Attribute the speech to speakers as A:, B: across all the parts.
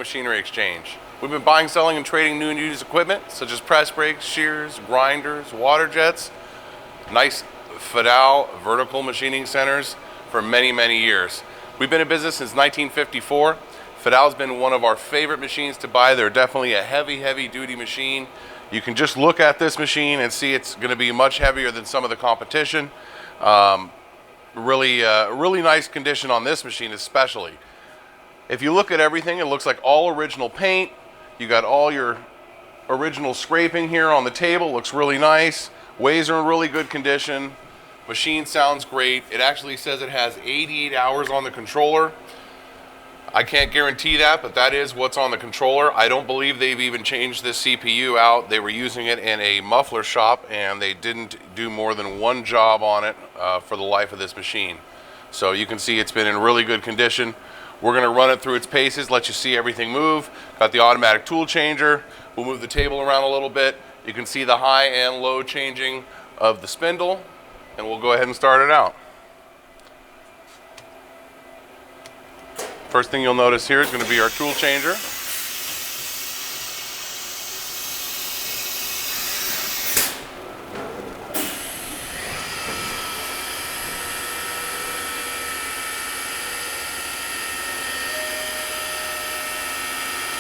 A: Machinery Exchange. We've been buying, selling, and trading new and used equipment such as press brakes, shears, grinders, water jets, nice FADAL vertical machining centers for many, many years. We've been in business since 1954. FADAL's been one of our favorite machines to buy. They're definitely a heavy, heavy duty machine. You can just look at this machine and see it's going to be much heavier than some of the competition. Really nice condition on this machine especially. If you look at everything, it looks like all original paint. You got all your original scraping here on the table. Looks really nice. Ways are in really good condition. Machine sounds great. It actually says it has 88 hours on the controller. I can't guarantee that, but that is what's on the controller. I don't believe they've even changed this CPU out. They were using it in a muffler shop and they didn't do more than one job on it for the life of this machine. So you can see it's been in really good condition. We're gonna run it through its paces, let you see everything move. Got the automatic tool changer. We'll move the table around a little bit. You can see the high and low changing of the spindle, and we'll go ahead and start it out. First thing you'll notice here is going to be our tool changer.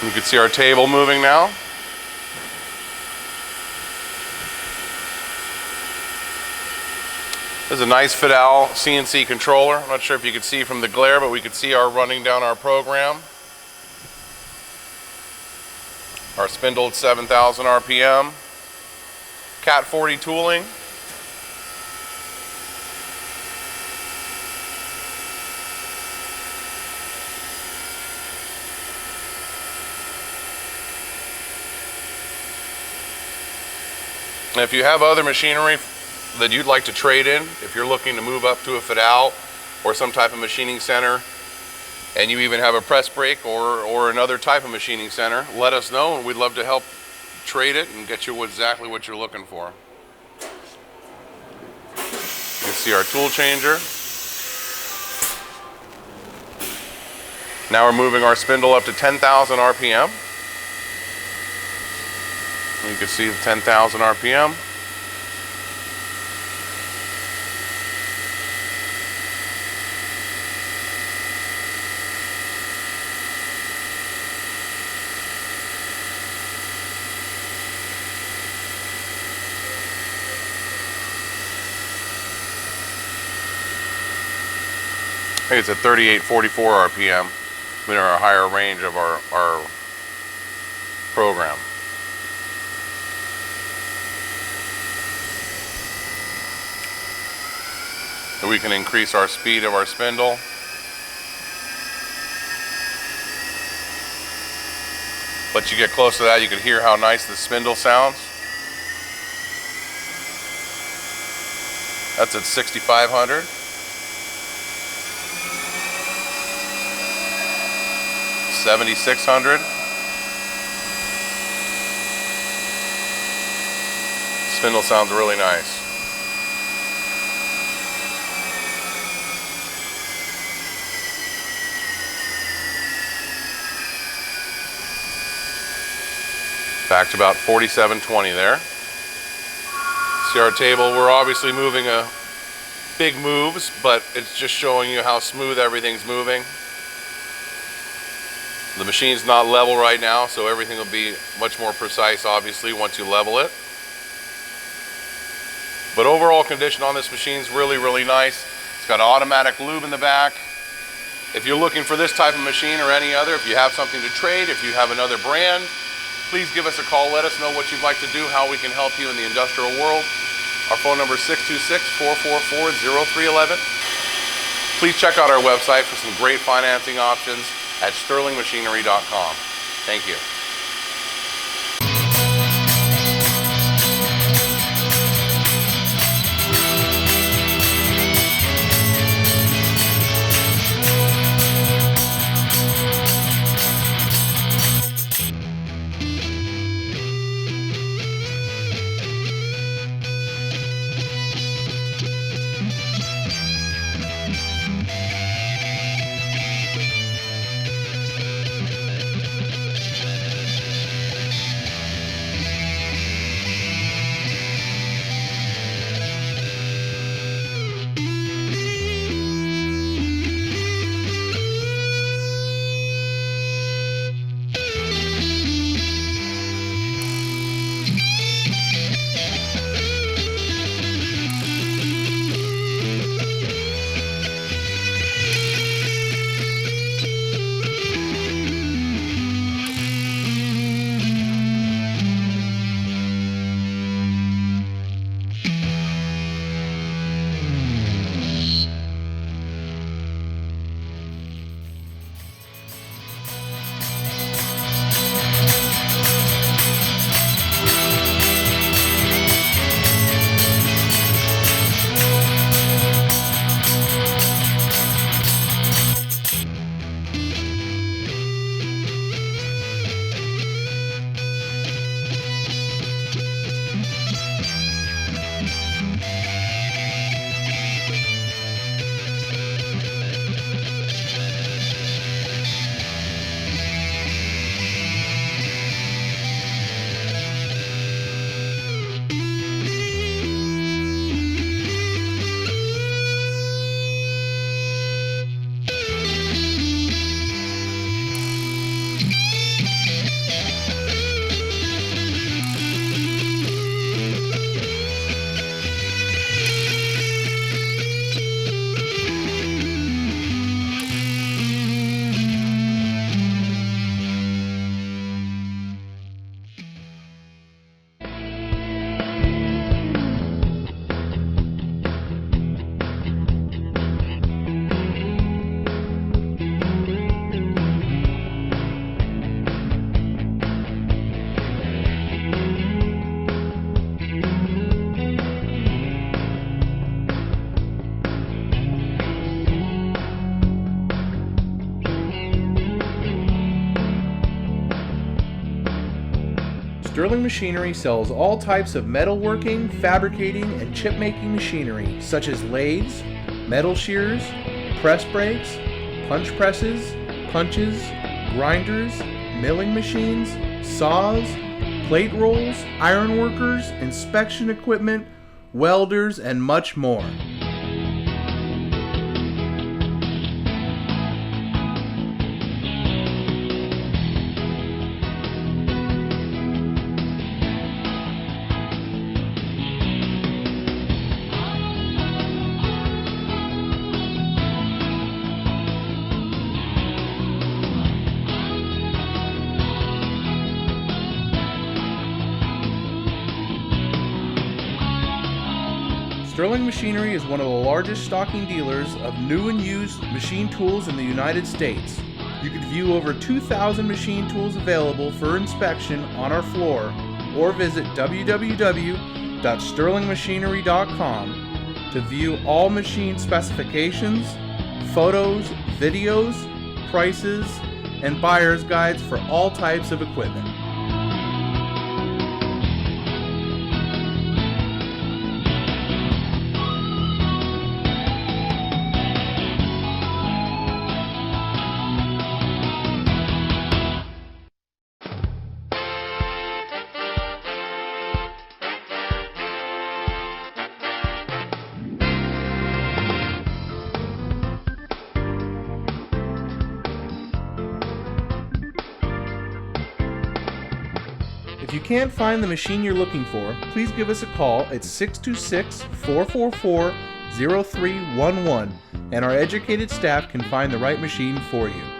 A: You can see our table moving now. This is a nice FADAL CNC controller. I'm not sure if you could see from the glare, but we could see our running down our program. Our spindle at 7,000 RPM. Cat 40 tooling. And if you have other machinery that you'd like to trade in, if you're looking to move up to a FADAL or some type of machining center, and you even have a press brake or another type of machining center, let us know and we'd love to help trade it and get you exactly what you're looking for. You can see our tool changer. Now we're moving our spindle up to 10,000 RPM. You can see the 10,000 RPM. I think it's at 3844 RPM. We're in our higher range of our program. So we can increase our speed of our spindle. Let you get close to that, you can hear how nice the spindle sounds. That's at 6,500. 7,600. Spindle sounds really nice. Back to about 4720 there. See our table, we're obviously moving big moves, but it's just showing you how smooth everything's moving. The machine's not level right now, so everything will be much more precise, obviously, once you level it. But overall condition on this machine is really, really nice. It's got automatic lube in the back. If you're looking for this type of machine or any other, if you have something to trade, if you have another brand, please give us a call. Let us know what you'd like to do, how we can help you in the industrial world. Our phone number is 626-444-0311. Please check out our website for some great financing options at sterlingmachinery.com. Thank you.
B: Sterling Machinery sells all types of metalworking, fabricating, and chip-making machinery such as lathes, metal shears, press brakes, punch presses, punches, grinders, milling machines, saws, plate rolls, iron workers, inspection equipment, welders, and much more. Sterling Machinery is one of the largest stocking dealers of new and used machine tools in the United States. You can view over 2,000 machine tools available for inspection on our floor or visit www.sterlingmachinery.com to view all machine specifications, photos, videos, prices, and buyer's guides for all types of equipment. If you can't find the machine you're looking for, please give us a call at 626-444-0311 and our educated staff can find the right machine for you.